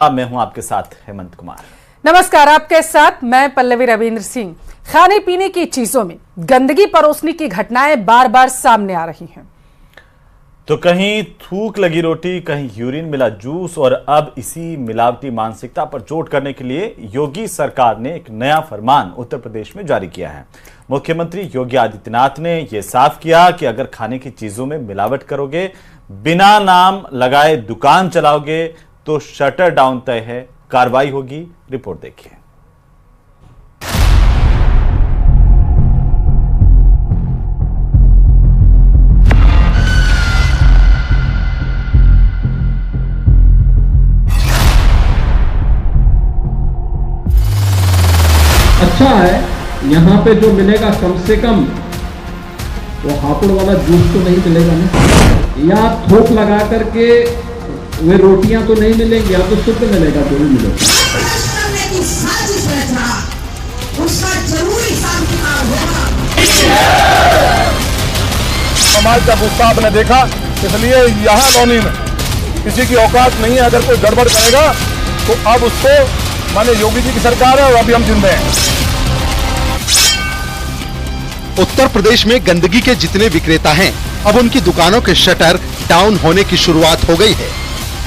मैं हूं आपके साथ हेमंत कुमार। नमस्कार, आपके साथ मैं पल्लवी रविंद्र सिंह। खाने पीने की चीजों में गंदगी परोसने की घटनाएं बार बार सामने आ रही हैं। तो कहीं थूक लगी रोटी, कहीं यूरिन मिला जूस, और अब इसी मिलावटी मानसिकता पर चोट करने के लिए योगी सरकार ने एक नया फरमान उत्तर प्रदेश में जारी किया है। मुख्यमंत्री योगी आदित्यनाथ ने यह साफ किया कि अगर खाने की चीजों में मिलावट करोगे, बिना नाम लगाए दुकान चलाओगे तो शटर डाउन तय है, कार्रवाई होगी। रिपोर्ट देखिए। अच्छा है, यहाँ पे जो मिलेगा कम से कम वो हापुड़ वाला जूस तो नहीं मिलेगा ना, या थोक लगा करके वे रोटियां तो नहीं मिलेंगी, या तो शुद्ध मिलेगा जो भी मिलेगा। समाज का गुस्सा आपने देखा, इसलिए यहाँ कॉलोनी में किसी की औकात नहीं है। अगर कोई गड़बड़ करेगा तो अब उसको, माने योगी जी की सरकार है और अभी हम जिंदे हैं। उत्तर प्रदेश में गंदगी के जितने विक्रेता हैं, अब उनकी दुकानों के शटर डाउन होने की शुरुआत हो गई है।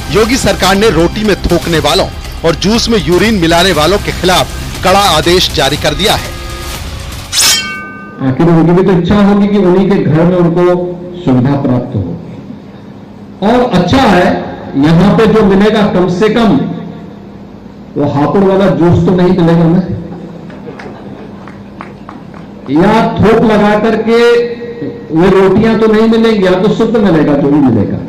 योगी सरकार ने रोटी में थूकने वालों और जूस में यूरिन मिलाने वालों के खिलाफ कड़ा आदेश जारी कर दिया है। आखिर उनकी भी तो इच्छा होगी कि उन्हीं के घर में उनको सुविधा प्राप्त हो। और अच्छा है, यहाँ पे जो मिलेगा कम से कम वो हापुड़ वाला जूस तो नहीं मिलेगा ना, या थोक लगा करके वे रोटियां तो नहीं मिलेंगी, या तो शुद्ध मिलेगा जो भी मिलेगा।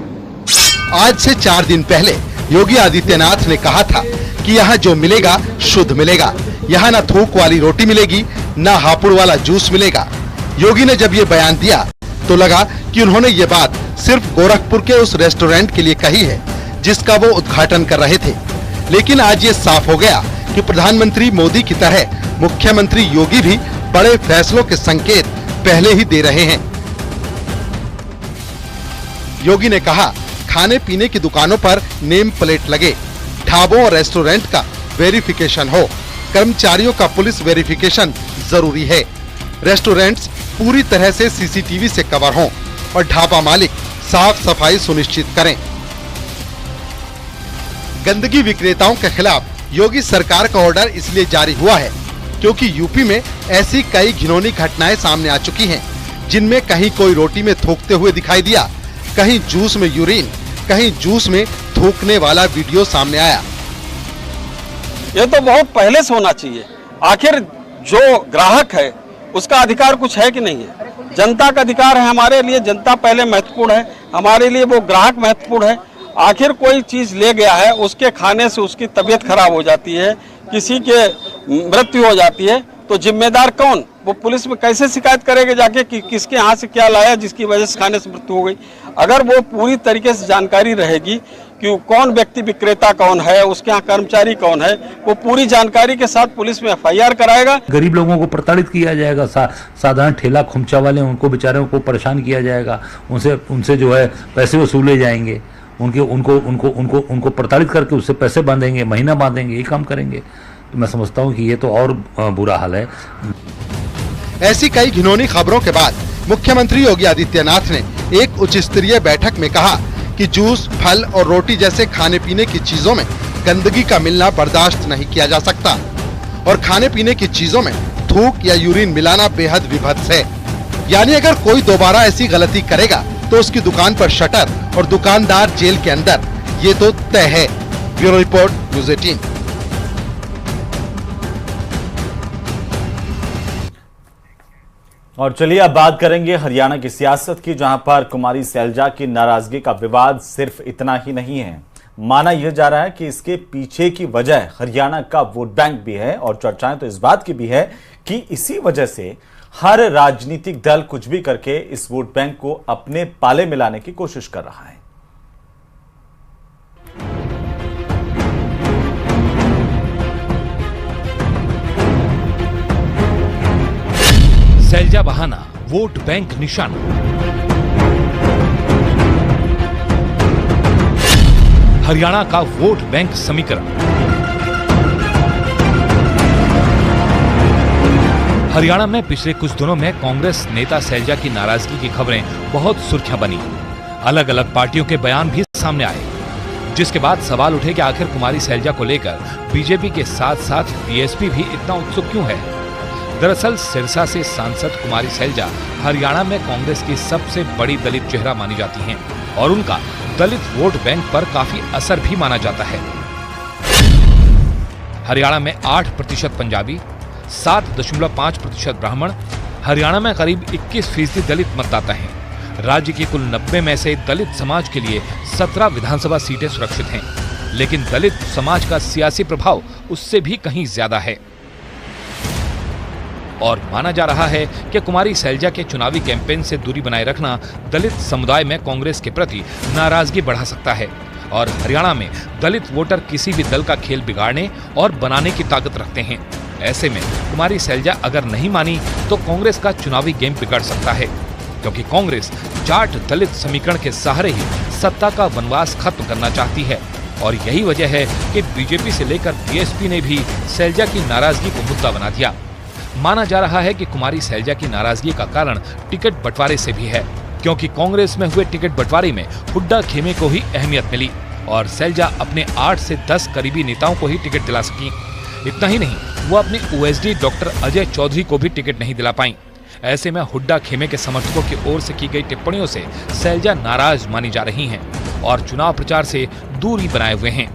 आज से 4 दिन पहले योगी आदित्यनाथ ने कहा था कि यहाँ जो मिलेगा शुद्ध मिलेगा, यहाँ न थूक वाली रोटी मिलेगी, न हापुड़ वाला जूस मिलेगा। योगी ने जब ये बयान दिया तो लगा कि उन्होंने ये बात सिर्फ गोरखपुर के उस रेस्टोरेंट के लिए कही है जिसका वो उद्घाटन कर रहे थे। लेकिन आज ये साफ हो गया कि प्रधानमंत्री मोदी की तरह मुख्यमंत्री योगी भी बड़े फैसलों के संकेत पहले ही दे रहे हैं। योगी ने कहा, खाने पीने की दुकानों पर नेम प्लेट लगे, ढाबों और रेस्टोरेंट का वेरिफिकेशन हो, कर्मचारियों का पुलिस वेरिफिकेशन जरूरी है, रेस्टोरेंट्स पूरी तरह से सीसीटीवी से कवर हों और ढाबा मालिक साफ सफाई सुनिश्चित करें। गंदगी विक्रेताओं के खिलाफ योगी सरकार का ऑर्डर इसलिए जारी हुआ है क्योंकि यूपी में ऐसी कई घिनौनी घटनाएं सामने आ चुकी हैं, जिनमें कहीं कोई रोटी में थूकते हुए दिखाई दिया, कहीं जूस में यूरिन, कहीं जूस में थूकने वाला वीडियो सामने आया। ये तो बहुत पहले से होना चाहिए। आखिर जो ग्राहक है उसका अधिकार कुछ है कि नहीं है? जनता का अधिकार है हमारे लिए, जनता पहले महत्वपूर्ण है हमारे लिए, वो ग्राहक महत्वपूर्ण है। आखिर कोई चीज ले गया है, उसके खाने से उसकी तबीयत खराब हो जाती है, किसी के मृत्यु हो जाती है, तो जिम्मेदार कौन? वो पुलिस में कैसे शिकायत करेंगे जाके कि किसके यहाँ से क्या लाया जिसकी वजह से खाने से मृत्यु हो गई? अगर वो पूरी तरीके से जानकारी रहेगी कि कौन व्यक्ति विक्रेता कौन है, उसके यहाँ कर्मचारी कौन है, वो पूरी जानकारी के साथ पुलिस में FIR कराएगा। गरीब लोगों को प्रताड़ित किया जाएगा, साधारण ठेला खुमचा वाले उनको बेचारों को परेशान किया जाएगा, उनसे जो है पैसे वसूले जाएंगे, उनको प्रताड़ित करके उससे पैसे बांधेंगे, महीना बांधेंगे, ये काम करेंगे। तो मैं समझता हूँ कि ये तो और बुरा हाल है। ऐसी कई घिनौनी खबरों के बाद मुख्यमंत्री योगी आदित्यनाथ ने एक उच्च स्तरीय बैठक में कहा कि जूस, फल और रोटी जैसे खाने पीने की चीजों में गंदगी का मिलना बर्दाश्त नहीं किया जा सकता और खाने पीने की चीजों में थूक या यूरिन मिलाना बेहद विभत्स है। यानी अगर कोई दोबारा ऐसी गलती करेगा तो उसकी दुकान पर शटर और दुकानदार जेल के अंदर, ये तो तय है। Bureau report, news 18। और चलिए अब बात करेंगे हरियाणा की सियासत की, जहां पर कुमारी सैलजा की नाराजगी का विवाद सिर्फ इतना ही नहीं है। माना यह जा रहा है कि इसके पीछे की वजह हरियाणा का वोट बैंक भी है, और चर्चाएं तो इस बात की भी है कि इसी वजह से हर राजनीतिक दल कुछ भी करके इस वोट बैंक को अपने पाले में लाने की कोशिश कर रहा है। सैलजा बहाना वोट बैंक निशाना। हरियाणा का वोट बैंक समीकरण। हरियाणा में पिछले कुछ दिनों में कांग्रेस नेता शैलजा की नाराजगी की खबरें बहुत सुर्खियां बनी। अलग अलग पार्टियों के बयान भी सामने आए, जिसके बाद सवाल उठे कि आखिर कुमारी शैलजा को लेकर बीजेपी के साथ साथ बीएसपी भी इतना उत्सुक क्यों है। दरअसल सिरसा से सांसद कुमारी शैलजा हरियाणा में कांग्रेस की सबसे बड़ी दलित चेहरा मानी जाती हैं और उनका दलित वोट बैंक पर काफी असर भी माना जाता है। हरियाणा में 8% पंजाबी, 7.5% ब्राह्मण, हरियाणा में करीब 21% दलित मतदाता हैं। राज्य की कुल 90 में से दलित समाज के लिए 17 विधानसभा सीटें सुरक्षित हैं, लेकिन दलित समाज का सियासी प्रभाव उससे भी कहीं ज्यादा है और माना जा रहा है कि कुमारी शैलजा के चुनावी कैंपेन से दूरी बनाए रखना दलित समुदाय में कांग्रेस के प्रति नाराजगी बढ़ा सकता है और हरियाणा में दलित वोटर किसी भी दल का खेल बिगाड़ने और बनाने की ताकत रखते हैं। ऐसे में कुमारी शैलजा अगर नहीं मानी तो कांग्रेस का चुनावी गेम बिगड़ सकता है, क्योंकि कांग्रेस जाट दलित समीकरण के सहारे ही सत्ता का वनवास खत्म करना चाहती है और यही वजह है कि बीजेपी से लेकर बीएसपी ने भी शैलजा की नाराजगी को मुद्दा बना दिया। माना जा रहा है कि कुमारी शैलजा की नाराजगी का कारण टिकट बंटवारे से भी है, क्योंकि कांग्रेस में हुए टिकट बंटवारे में हुड्डा खेमे को ही अहमियत मिली और शैलजा अपने 8 से 10 करीबी नेताओं को ही टिकट दिला सकी। इतना ही नहीं, वो अपने ओएसडी डॉक्टर अजय चौधरी को भी टिकट नहीं दिला पाई। ऐसे में हुड्डा खेमे के समर्थकों की ओर से की गई टिप्पणियों से शैलजा नाराज मानी जा रही हैं और चुनाव प्रचार से दूरी बनाए हुए हैं।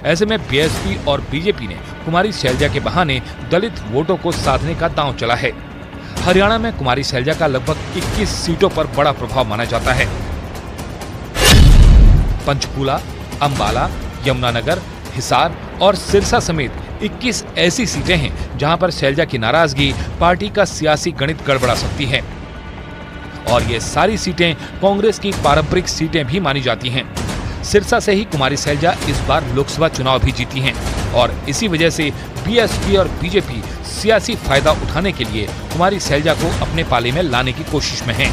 ऐसे में बीएसपी और बीजेपी ने कुमारी शैलजा के बहाने दलित वोटों को साधने का दांव चला है। हरियाणा में कुमारी शैलजा का लगभग 21 सीटों पर बड़ा प्रभाव माना जाता है। पंचकूला, अंबाला, यमुनानगर, हिसार और सिरसा समेत 21 ऐसी सीटें हैं जहां पर शैलजा की नाराजगी पार्टी का सियासी गणित गड़बड़ा सकती है और ये सारी सीटें कांग्रेस की पारंपरिक सीटें भी मानी जाती हैं। सिरसा से ही कुमारी शैलजा इस बार लोकसभा चुनाव भी जीती हैं और इसी वजह से बीएसपी और बीजेपी सियासी फायदा उठाने के लिए कुमारी शैलजा को अपने पाले में लाने की कोशिश में हैं।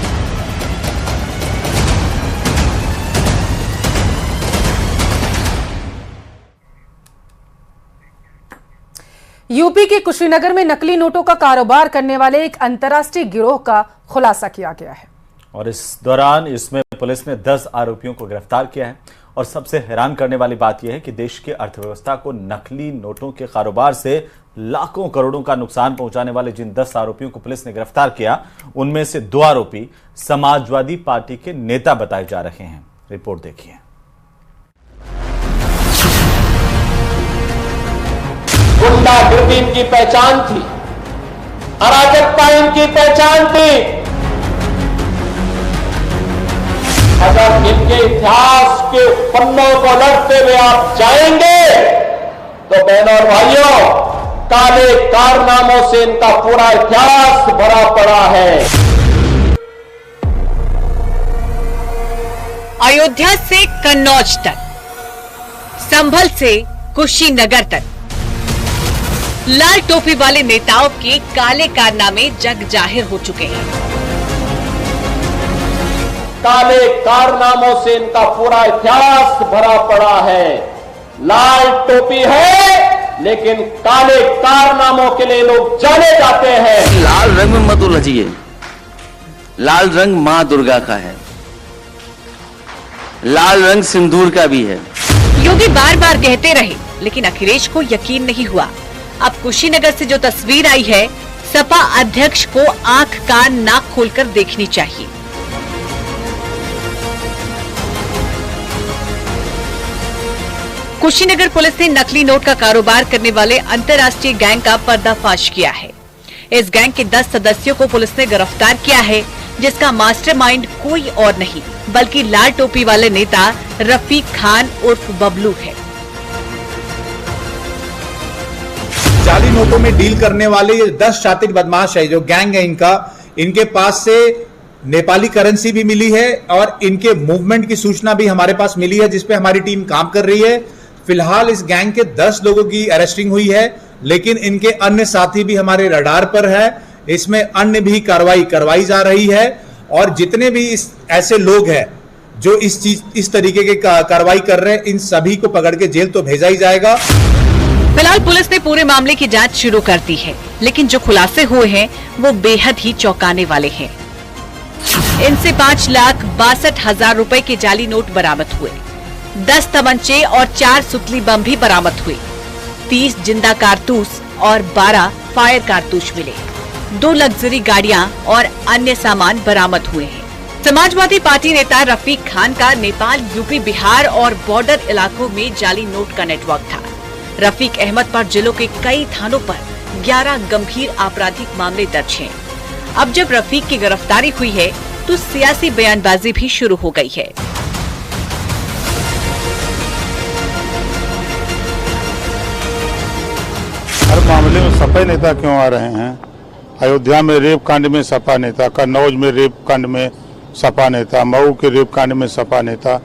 यूपी के कुशीनगर में नकली नोटों का कारोबार करने वाले एक अंतर्राष्ट्रीय गिरोह का खुलासा किया गया है और इस दौरान इसमें पुलिस ने 10 आरोपियों को गिरफ्तार किया है। और सबसे हैरान करने वाली बात यह है कि देश की अर्थव्यवस्था को नकली नोटों के कारोबार से लाखों करोड़ों का नुकसान पहुंचाने वाले जिन 10 आरोपियों को पुलिस ने गिरफ्तार किया, उनमें से 2 आरोपी समाजवादी पार्टी के नेता बताए जा रहे हैं। रिपोर्ट देखिए। गुंडागर्दी इनकी पहचान थी, अराजकता इनकी पहचान थी। अगर इनके इतिहास के पन्नों को लड़ते हुए आप जाएंगे तो बहनों और भाइयों, काले कारनामों से इनका पूरा इतिहास भरा पड़ा है। अयोध्या से कन्नौज तक, संभल से कुशीनगर तक, लाल टोपी वाले नेताओं के काले कारनामे जग जाहिर हो चुके हैं। काले कारनामों से इनका पूरा इतिहास भरा पड़ा है। लाल टोपी है लेकिन काले कारनामों के लिए लोग जाने जाते हैं। लाल रंग में मत उलझिए, लाल रंग मां दुर्गा का है, लाल रंग सिंदूर का भी है। योगी बार बार कहते रहे लेकिन अखिलेश को यकीन नहीं हुआ। अब कुशीनगर से जो तस्वीर आई है, सपा अध्यक्ष को आंख कान नाक खोलकर देखनी चाहिए। कुशीनगर पुलिस ने नकली नोट का कारोबार करने वाले अंतर्राष्ट्रीय गैंग का पर्दाफाश किया है। इस गैंग के 10 सदस्यों को पुलिस ने गिरफ्तार किया है, जिसका मास्टरमाइंड कोई और नहीं बल्कि लाल टोपी वाले नेता रफीक खान उर्फ बबलू है। जाली नोटों में डील करने वाले ये 10 शातिर बदमाश है, जो गैंग है इनका, इनके पास से नेपाली करेंसी भी मिली है और इनके मूवमेंट की सूचना भी हमारे पास मिली है, जिसपे हमारी टीम काम कर रही है। फिलहाल इस गैंग के 10 लोगों की अरेस्टिंग हुई है, लेकिन इनके अन्य साथी भी हमारे रडार पर है। इसमें अन्य भी कार्रवाई करवाई जा रही है और जितने भी ऐसे लोग हैं जो इस तरीके की कार्रवाई कर रहे हैं, इन सभी को पकड़ के जेल तो भेजा ही जाएगा। फिलहाल पुलिस ने पूरे मामले की जांच शुरू कर दी है, लेकिन जो खुलासे हुए हैं वो बेहद ही चौंकाने वाले हैं। इनसे 5,62,000 रुपए के जाली नोट बरामद हुए, 10 तमंचे और 4 सुतली बम भी बरामद हुए, 30 जिंदा कारतूस और 12 फायर कारतूस मिले, 2 लग्जरी गाड़ियां और अन्य सामान बरामद हुए हैं। समाजवादी पार्टी नेता रफीक खान का नेपाल, यूपी, बिहार और बॉर्डर इलाकों में जाली नोट का नेटवर्क था। रफीक अहमद पर जिलों के कई थानों पर 11 गंभीर आपराधिक मामले दर्ज हैं। अब जब रफीक की गिरफ्तारी हुई है तो सियासी बयानबाजी भी शुरू हो गई है। हर मामले में सपा नेता क्यों आ रहे हैं? अयोध्या में रेप कांड में सपा नेता, कन्नौज में रेप कांड में सपा नेता, मऊ के रेप कांड में सपा नेता,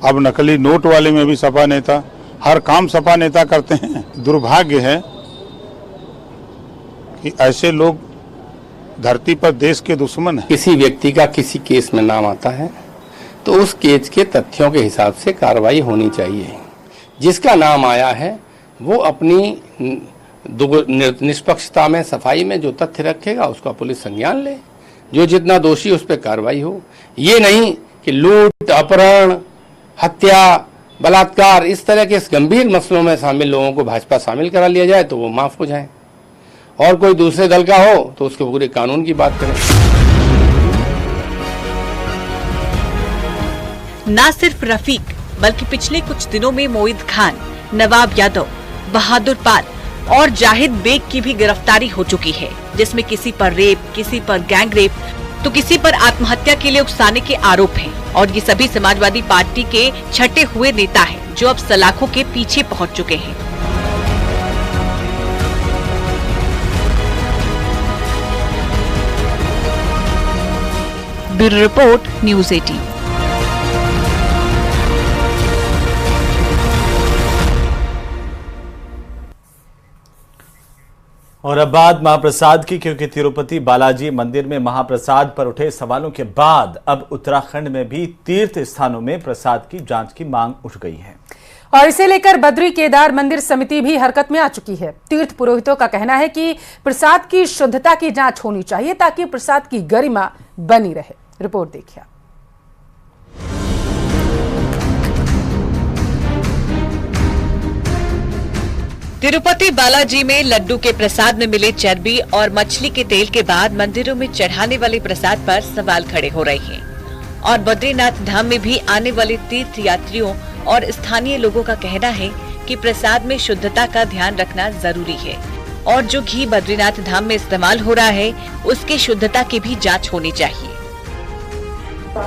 अब नकली नोट वाले में भी सपा नेता, हर काम सपा नेता करते हैं। दुर्भाग्य है कि ऐसे लोग धरती पर देश के दुश्मन हैं। किसी व्यक्ति का किसी केस में नाम आता है तो उस केस के तथ्यों के हिसाब से कार्रवाई होनी चाहिए। जिसका नाम आया है वो अपनी निष्पक्षता में, सफाई में जो तथ्य रखेगा उसका पुलिस संज्ञान ले, जो जितना दोषी उस पर कार्रवाई हो। ये नहीं कि लूट, अपहरण, हत्या, बलात्कार, इस तरह के गंभीर मसलों में शामिल लोगों को भाजपा शामिल करा लिया जाए तो वो माफ हो जाए, और कोई दूसरे दल का हो तो उसके पूरे कानून की बात करें। न सिर्फ रफीक बल्कि पिछले कुछ दिनों में मोहित खान, नवाब यादव, बहादुर पाल और जाहिद बेग की भी गिरफ्तारी हो चुकी है, जिसमें किसी पर रेप, किसी पर गैंग रेप तो किसी पर आत्महत्या के लिए उकसाने के आरोप हैं। और ये सभी समाजवादी पार्टी के छटे हुए नेता हैं जो अब सलाखों के पीछे पहुंच चुके हैं। Bureau report, news 18। और अब बात महाप्रसाद की, क्योंकि तिरुपति बालाजी मंदिर में महाप्रसाद पर उठे सवालों के बाद अब उत्तराखंड में भी तीर्थ स्थानों में प्रसाद की जांच की मांग उठ गई है। और इसे लेकर बद्री केदार मंदिर समिति भी हरकत में आ चुकी है। तीर्थ पुरोहितों का कहना है कि प्रसाद की शुद्धता की जांच होनी चाहिए ताकि प्रसाद की गरिमा बनी रहे। रिपोर्ट देखिए। तिरुपति बालाजी में लड्डू के प्रसाद में मिले चर्बी और मछली के तेल के बाद मंदिरों में चढ़ाने वाले प्रसाद पर सवाल खड़े हो रहे हैं। और बद्रीनाथ धाम में भी आने वाले तीर्थ यात्रियों और स्थानीय लोगों का कहना है कि प्रसाद में शुद्धता का ध्यान रखना जरूरी है और जो घी बद्रीनाथ धाम में इस्तेमाल हो रहा है उसकी शुद्धता की भी जांच होनी चाहिए।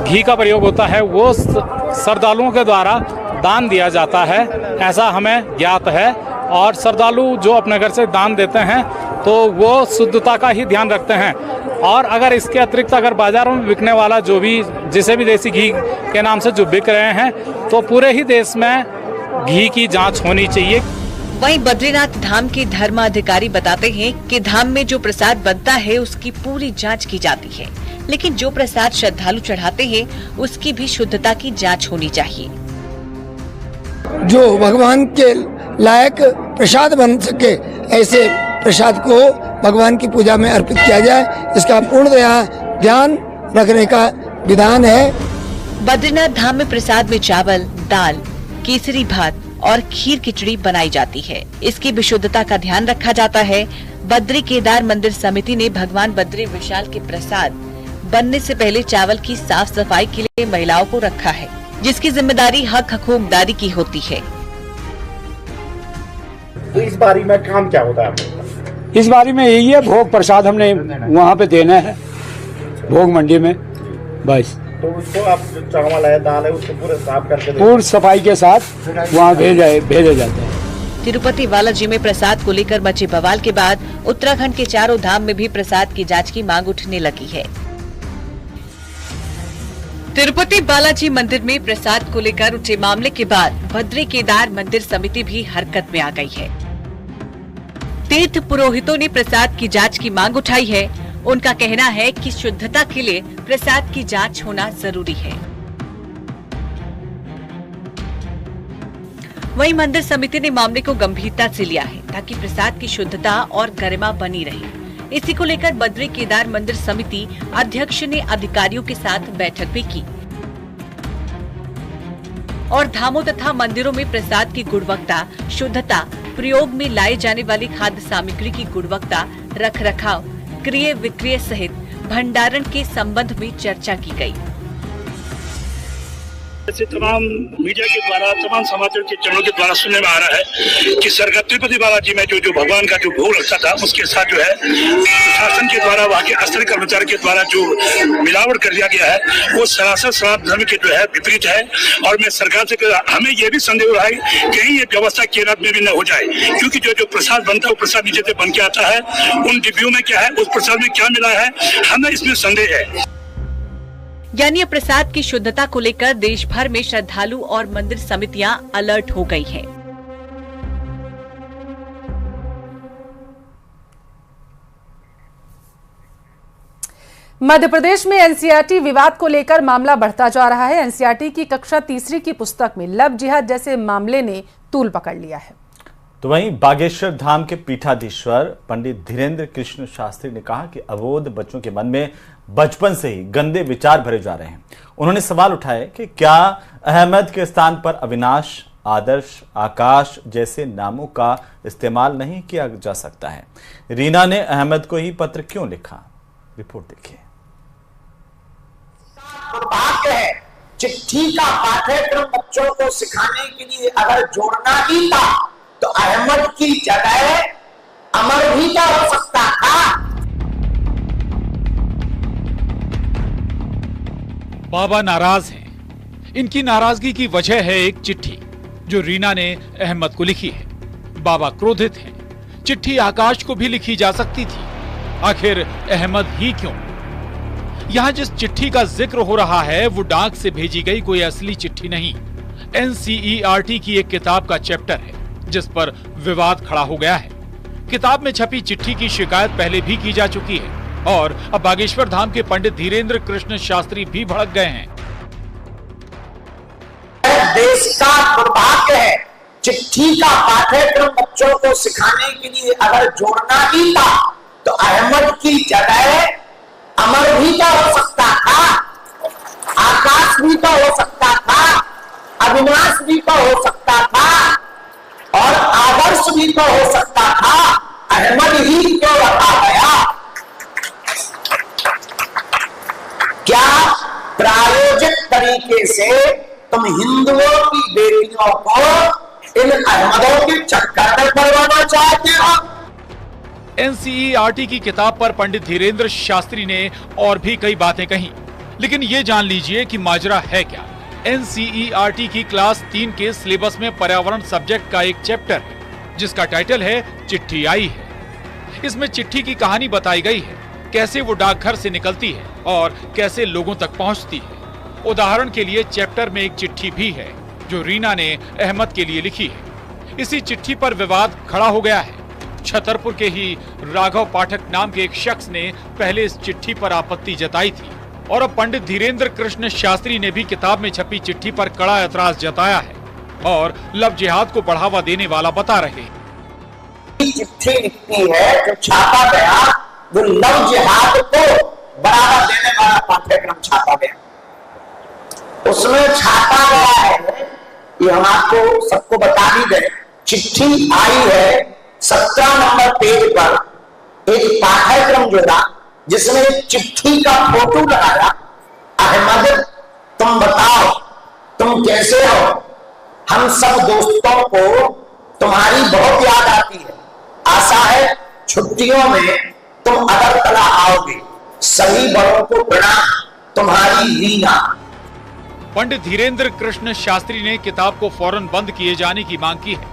घी का प्रयोग होता है वो श्रद्धालुओं के द्वारा दान दिया जाता है, ऐसा हमें ज्ञात है। और श्रद्धालु जो अपने घर से दान देते हैं तो वो शुद्धता का ही ध्यान रखते हैं। और अगर इसके अतिरिक्त अगर बाजारों में बिकने वाला जो भी जिसे भी देसी घी के नाम से जो बिक रहे हैं तो पूरे ही देश में घी की जांच होनी चाहिए। वहीं बद्रीनाथ धाम के धर्माधिकारी बताते हैं कि धाम में जो प्रसाद बनता है उसकी पूरी जांच की जाती है, लेकिन जो प्रसाद श्रद्धालु चढ़ाते हैं उसकी भी शुद्धता की जांच होनी चाहिए। जो भगवान के लायक प्रसाद बन सके ऐसे प्रसाद को भगवान की पूजा में अर्पित किया जाए, इसका पूर्णतया ध्यान रखने का विधान है। बद्रीनाथ धाम में प्रसाद में चावल, दाल, केसरी भात और खीर खिचड़ी बनाई जाती है। इसकी विशुद्धता का ध्यान रखा जाता है। बद्री केदार मंदिर समिति ने भगवान बद्री विशाल के प्रसाद बनने से पहले चावल की साफ सफाई के लिए महिलाओं को रखा है, जिसकी जिम्मेदारी हक हकूमतदारी की होती है। तो इस बारी में काम क्या होता है? इस बारी में यही है, भोग प्रसाद हमने वहाँ पे देना है भोग मंडी में, बस। तो उसको आप चावल है, दाल है, उसको पूरे साफ करके पूरी सफाई के साथ वहाँ भेजे जाते हैं। तिरुपति बालाजी में प्रसाद को लेकर मचे बवाल के बाद उत्तराखंड के चारों धाम में भी प्रसाद की जांच की मांग उठने लगी है। तिरुपति बालाजी मंदिर में प्रसाद को लेकर उठे मामले के बाद बद्री केदार मंदिर समिति भी हरकत में आ गई है। तीर्थ पुरोहितों ने प्रसाद की जांच की मांग उठाई है। उनका कहना है कि शुद्धता के लिए प्रसाद की जांच होना जरूरी है। वहीं मंदिर समिति ने मामले को गंभीरता से लिया है ताकि प्रसाद की शुद्धता और गरिमा बनी रहे। इसी को लेकर बद्री केदार मंदिर समिति अध्यक्ष ने अधिकारियों के साथ बैठक भी की और धामों तथा मंदिरों में प्रसाद की गुणवत्ता, शुद्धता, प्रयोग में लाए जाने वाली खाद्य सामग्री की गुणवत्ता, रखरखाव, क्रय विक्रय सहित भंडारण के संबंध में चर्चा की गई। ऐसे तमाम मीडिया के द्वारा, तमाम समाचार के चैनलों के द्वारा सुनने में आ रहा है कि सरकार तिरुपति बालाजी में जो भगवान का जो भोग लगता था उसके साथ जो है शासन के द्वारा, वहाँ के स्तरीय कर्मचारी के द्वारा जो मिलावट कर दिया गया है वो सरासर सनातन धर्म के जो है विपरीत है। और मैं सरकार से हमें ये भी संदेह हो रहा है कहीं ये व्यवस्था केरल में भी न हो जाए, क्योंकि जो प्रसाद बनता है वो प्रसाद नीचे से बन के आता है, उन डिब्बियों में क्या है, उस प्रसाद में क्या मिला है, हमें इसमें संदेह है। यानी प्रसाद की शुद्धता को लेकर देश भर में श्रद्धालु और मंदिर समितियां अलर्ट हो गई हैं। मध्य प्रदेश में एनसीईआरटी विवाद को लेकर मामला बढ़ता जा रहा है। एनसीईआरटी की कक्षा तीसरी की पुस्तक में लव जिहाद जैसे मामले ने तूल पकड़ लिया है। तो वहीं बागेश्वर धाम के पीठाधीश्वर पंडित धीरेन्द्र कृष्ण शास्त्री ने कहा कि अबोध बच्चों के मन में बचपन से ही गंदे विचार भरे जा रहे हैं। उन्होंने सवाल उठाए कि क्या अहमद के स्थान पर अविनाश, आदर्श, आकाश जैसे नामों का इस्तेमाल नहीं किया जा सकता है। रीना ने अहमद को ही पत्र क्यों लिखा, रिपोर्ट देखिए। दुर्भाग्य है, चिट्ठी का पाठ्यक्रम बच्चों को सिखाने के लिए अगर जोड़ना ही था तो अहमद की जगह अमर भी क्या हो सकता था। बाबा नाराज हैं। इनकी नाराजगी की वजह है एक चिट्ठी जो रीना ने अहमद को लिखी है। बाबा क्रोधित हैं। चिट्ठी आकाश को भी लिखी जा सकती थी, आखिर अहमद ही क्यों? यहाँ जिस चिट्ठी का जिक्र हो रहा है वो डाक से भेजी गई कोई असली चिट्ठी नहीं, एनसीईआरटी की एक किताब का चैप्टर है जिस पर विवाद खड़ा हो गया है। किताब में छपी चिट्ठी की शिकायत पहले भी की जा चुकी है और अब बागेश्वर धाम के पंडित धीरेन्द्र कृष्ण शास्त्री भी भड़क गए हैं। देश का दुर्भाग्य है, चिट्ठी का पाठ्यक्रम बच्चों को सिखाने के लिए अगर जोड़ना ही था तो अहमद की जगह अमर भी का हो सकता था, आकाश भी का हो सकता था, अविनाश भी का हो सकता था और आदर्श भी का हो सकता था। अहमद ही क्यों रखा गया? क्या प्रायोजिक तरीके से तुम हिंदुओं की बेटियों को इन अहमदों के चक्कर में पड़वाना चाहते हो? एनसीईआरटी की किताब पर पंडित धीरेन्द्र शास्त्री ने और भी कई बातें कही, लेकिन ये जान लीजिए कि माजरा है क्या। एनसीईआरटी की क्लास 3 के सिलेबस में पर्यावरण सब्जेक्ट का एक चैप्टर है जिसका टाइटल है चिट्ठी आई है। इसमें चिट्ठी की कहानी बताई गई है, कैसे वो डाकघर से निकलती है और कैसे लोगों तक पहुंचती है। उदाहरण के लिए चैप्टर में एक चिट्ठी भी है जो रीना ने अहमद के लिए लिखी है। इसी चिट्ठी पर विवाद खड़ा हो गया है। छतरपुर के ही राघव पाठक नाम के एक शख्स ने पहले इस चिट्ठी पर आपत्ति जताई थी और अब पंडित धीरेन्द्र कृष्ण शास्त्री ने भी किताब में छपी चिट्ठी पर कड़ा ऐतराज जताया है और लव जिहाद को बढ़ावा देने वाला बता रहे हैं। चिट्ठी लिखती है जो छापा गया वो लव जिहाद को बढ़ावा देने वाला पाठ्यक्रम छापा गया। उसमें छापा गया है कि हम आपको सबको बता भी गए, चिट्ठी आई है 17 नंबर पेज पर एक पाठ्यक्रम जोड़ा जिसमें चिट्ठी का फोटो लगाया। अहमद तुम बताओ तुम कैसे हो? हम सब दोस्तों को तुम्हारी बहुत याद आती है। आशा है छुट्टियों में तुम अगरतला आओगे। सभी बड़ों को प्रणाम, तुम्हारी रीना। पंडित धीरेन्द्र कृष्ण शास्त्री ने किताब को फौरन बंद किए जाने की मांग की है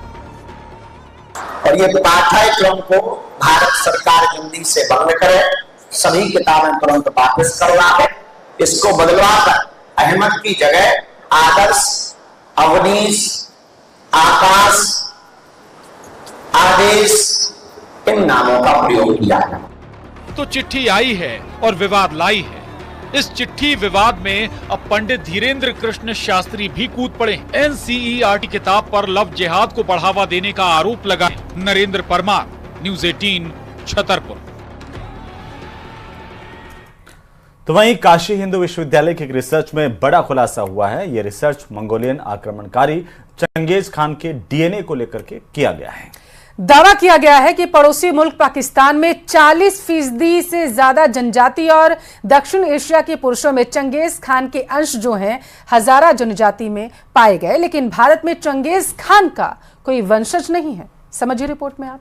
और ये पाठ्यक्रम को भारत सरकार जल्दी से बंद करे, सभी किताबें तुरंत वापस करवा है। इसको बदलवाकर अहमद की जगह आदर्श, अवनीश, आकाश, आदेश इन नामों का प्रयोग किया है। तो चिट्ठी आई है और विवाद लाई है। इस चिट्ठी विवाद में अब पंडित धीरेन्द्र कृष्ण शास्त्री भी कूद पड़े। NCERT किताब पर लव जिहाद को बढ़ावा देने का आरोप लगा नरेंद्र परमार, न्यूज़ 18 छतरपुर। तो वहीं काशी हिंदू विश्वविद्यालय के एक रिसर्च में बड़ा खुलासा हुआ है। यह रिसर्च मंगोलियन आक्रमणकारी चंगेज खान के DNA को लेकर के किया गया है। दावा किया गया है कि पड़ोसी मुल्क पाकिस्तान में 40% से ज्यादा जनजाति और दक्षिण एशिया के पुरुषों में चंगेज खान के अंश जो हैं हजारा जनजाति में पाए गए, लेकिन भारत में चंगेज खान का कोई वंशज नहीं है। समझिए रिपोर्ट में आप।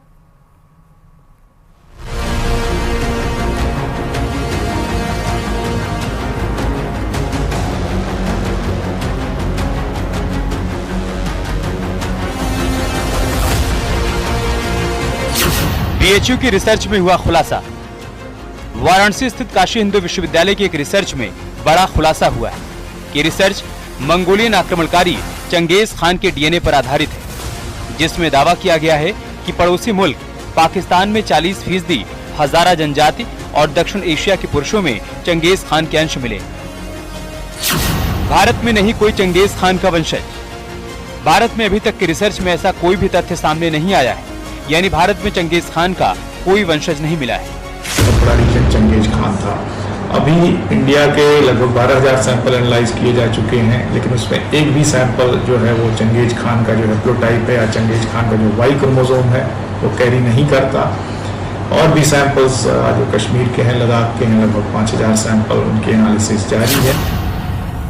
BHU की रिसर्च में हुआ खुलासा। वाराणसी स्थित काशी हिंदू विश्वविद्यालय की एक रिसर्च में बड़ा खुलासा हुआ है कि रिसर्च मंगोलियन आक्रमणकारी चंगेज खान के DNA पर आधारित है, जिसमें दावा किया गया है कि पड़ोसी मुल्क पाकिस्तान में 40% हजारा जनजाति और दक्षिण एशिया के पुरुषों में चंगेज खान के अंश मिले। भारत में नहीं कोई चंगेज खान का वंशज। भारत में अभी तक की रिसर्च में ऐसा कोई भी तथ्य सामने नहीं आया है, यानी भारत में चंगेज खान का कोई वंशज नहीं मिला है। बड़ा रीजन चंगेज खान था। अभी इंडिया के लगभग 12,000 सैंपल एनालाइज किए जा चुके हैं, लेकिन उसमें एक भी सैंपल जो है वो चंगेज खान का जो हैप्लोटाइप है या चंगेज खान का जो वाई क्रोमोसोम है वो कैरी नहीं करता। और भी सैंपल्स जो कश्मीर के हैं, लद्दाख के हैं, लगभग 5,000 सैंपल, उनकी एनालिसिस जारी है।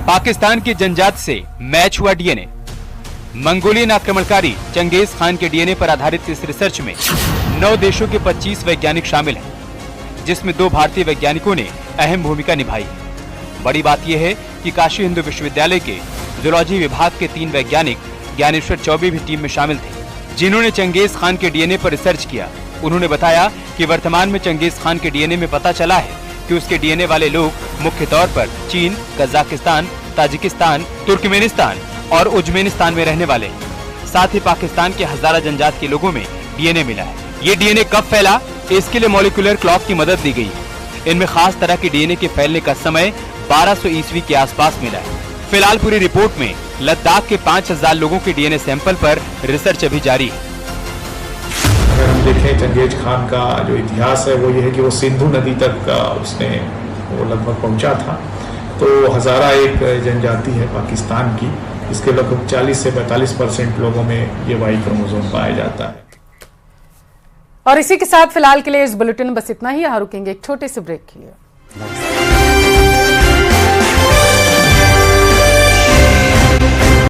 पाकिस्तान की जनजाति से मैच हुआ DNA। मंगोलियन आक्रमणकारी चंगेज खान के DNA पर आधारित इस रिसर्च में 9 देशों के 25 वैज्ञानिक शामिल हैं, जिसमें 2 भारतीय वैज्ञानिकों ने अहम भूमिका निभाई है। बड़ी बात यह है कि काशी हिंदू विश्वविद्यालय के जूलॉजी विभाग के 3 वैज्ञानिक ज्ञानेश्वर चौबे भी टीम में शामिल थे, जिन्होंने चंगेज खान के DNA पर रिसर्च किया। उन्होंने बताया कि वर्तमान में चंगेज खान के DNA में पता चला है कि उसके DNA वाले लोग मुख्य तौर पर चीन, कजाकिस्तान, ताजिकिस्तान, तुर्कमेनिस्तान और उज्बेकिस्तान में रहने वाले। साथ ही पाकिस्तान के हजारा जनजाति के लोगों में DNA मिला है। ये DNA कब फैला, इसके लिए मॉलिक्यूलर क्लॉक की मदद दी गई है। इनमें खास तरह के DNA के फैलने का समय 1200 ईस्वी के आसपास मिला है। फिलहाल पूरी रिपोर्ट में लद्दाख के 5,000 लोगों के DNA सैंपल पर रिसर्च अभी जारी है। अगर हम देखें चंगेज खान का जो इतिहास है वो ये है कि वो सिंधु नदी तक उसने वो लगभग पहुंचा था। तो हजारा एक जनजाति है पाकिस्तान की, इसके लगभग 40 से 45% लोगों में ये वाई क्रोमोसोम पाया जाता है। और इसी के साथ फिलहाल के लिए इस बुलेटिन में बस इतना ही। यहाँ रुकेंगे एक छोटे से ब्रेक के लिए।